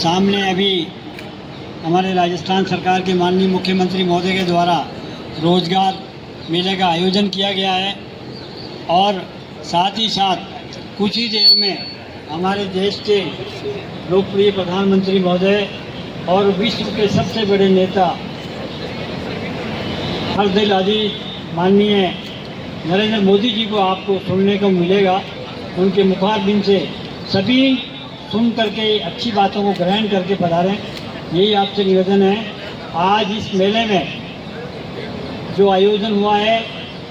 सामने अभी हमारे राजस्थान सरकार के माननीय मुख्यमंत्री महोदय के द्वारा रोजगार मेले का आयोजन किया गया है और साथ ही साथ कुछ ही देर में हमारे देश के लोकप्रिय प्रधानमंत्री महोदय और विश्व के सबसे बड़े नेता हर दिल अजीज माननीय नरेंद्र मोदी जी को आपको सुनने को मिलेगा। उनके मुखारबिन से सभी सुन करके अच्छी बातों को ग्रहण करके पधारें, यही आपसे निवेदन है। आज इस मेले में जो आयोजन हुआ है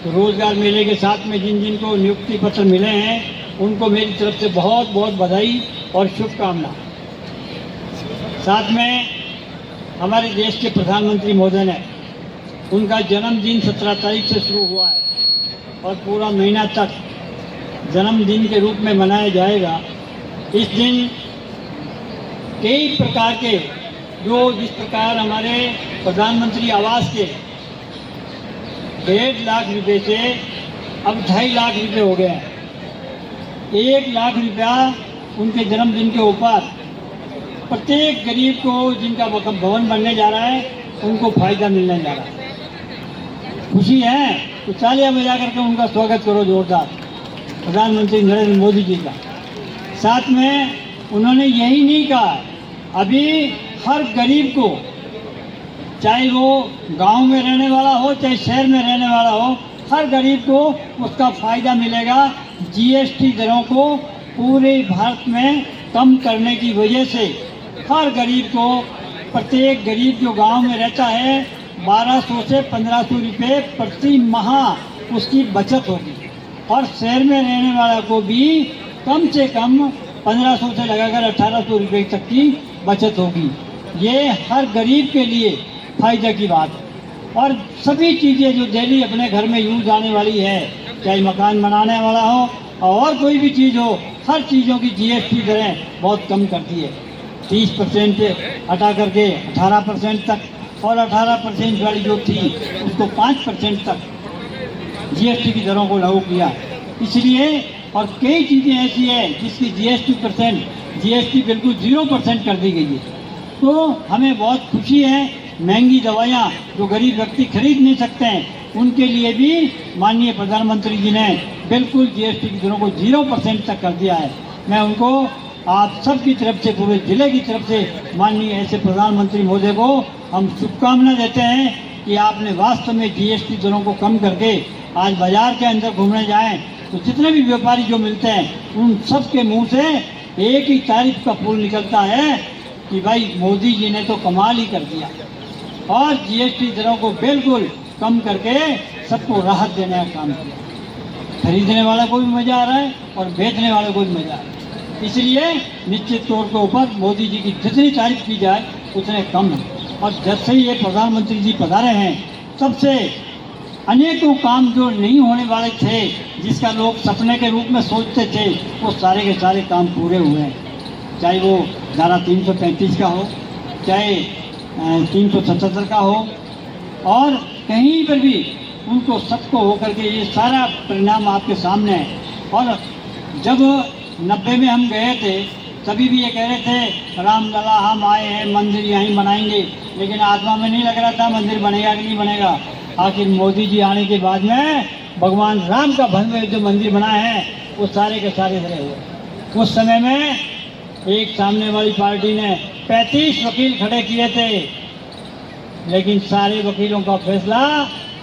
तो रोजगार मेले के साथ में जिन जिन को नियुक्ति पत्र मिले हैं उनको मेरी तरफ से बहुत बहुत बधाई और शुभकामना। साथ में हमारे देश के प्रधानमंत्री महोदय ने उनका जन्मदिन 17 तारीख से शुरू हुआ है और पूरा महीना तक जन्मदिन के रूप में मनाया जाएगा। इस दिन कई प्रकार के जिस प्रकार हमारे प्रधानमंत्री आवास के 1.5 लाख रुपए से अब 2.5 लाख रुपए हो गए हैं। 1 लाख रुपया उनके जन्मदिन के ऊपर प्रत्येक गरीब को जिनका भवन बनने जा रहा है उनको फायदा मिलने जा रहा है। खुशी है तो तालियां बजा करके उनका स्वागत करो जोरदार, प्रधानमंत्री नरेंद्र मोदी जी का। साथ में उन्होंने यही नहीं कहा, अभी हर गरीब को, चाहे वो गांव में रहने वाला हो चाहे शहर में रहने वाला हो, हर गरीब को उसका फायदा मिलेगा। जीएसटी दरों को पूरे भारत में कम करने की वजह से हर गरीब को, प्रत्येक गरीब जो गांव में रहता है 1200 से 1500 रुपये प्रति माह उसकी बचत होगी और शहर में रहने वाला को भी कम से कम 1500 से लगाकर 1800 रुपये तक की बचत होगी। ये हर गरीब के लिए फायदा की बात है। और सभी चीज़ें जो डेली अपने घर में यूज आने वाली है, चाहे मकान बनाने वाला हो और कोई भी चीज़ हो, हर चीज़ों की जीएसटी दरें बहुत कम कर दी है। 30% हटा करके 18% तक और 18% वाली जो थी उसको 5% तक जीएसटी की दरों को लागू किया। इसलिए और कई चीज़ें ऐसी है जिसकी जीएसटी बिल्कुल 0% कर दी गई है। तो हमें बहुत खुशी है। महंगी दवाइयाँ जो गरीब व्यक्ति खरीद नहीं सकते हैं उनके लिए भी माननीय प्रधानमंत्री जी ने बिल्कुल जीएसटी की दरों को 0% तक कर दिया है। मैं उनको आप सब की तरफ से, पूरे जिले की तरफ से माननीय ऐसे प्रधानमंत्री महोदय को हम शुभकामना देते हैं कि आपने वास्तव में जीएसटी दरों को कम करके आज बाजार के अंदर घूमने जाएं तो जितने भी व्यापारी जो मिलते हैं उन सब के मुंह से एक ही तारीफ का फूल निकलता है कि भाई मोदी जी ने तो कमाल ही कर दिया और जीएसटी दरों को बिल्कुल कम करके सबको राहत देने का काम किया। खरीदने वाले को भी मज़ा आ रहा है और बेचने वाले को भी मज़ा आ रहा है। इसलिए निश्चित तौर के ऊपर मोदी जी की जितनी तारीफ की जाए उतने कम है। और जब से ये प्रधानमंत्री जी पधारे हैं तब से अनेकों काम जो नहीं होने वाले थे, जिसका लोग सपने के रूप में सोचते थे, वो सारे के सारे काम पूरे हुए हैं। चाहे वो धारा 335 का हो, चाहे 377 का हो, और कहीं पर भी उनको सबको होकर के ये सारा परिणाम आपके सामने है। और जब 90 में हम गए थे तभी भी ये कह रहे थे रामलला हम आए हैं, मंदिर यहीं बनाएंगे, लेकिन आत्मा में नहीं लग रहा था मंदिर बनेगा कि नहीं बनेगा। आखिर मोदी जी आने के बाद में भगवान राम का भव्य जो मंदिर बना है वो सारे के सारे धरे हुए। उस समय में एक सामने वाली पार्टी ने 35 वकील खड़े किए थे, लेकिन सारे वकीलों का फैसला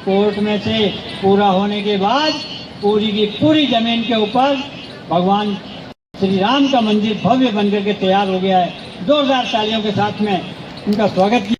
कोर्ट में से पूरा होने के बाद पूरी की पूरी जमीन के ऊपर भगवान श्री राम का मंदिर भव्य बनकर के तैयार हो गया है। जोरदार तालियों के साथ में उनका स्वागत किया।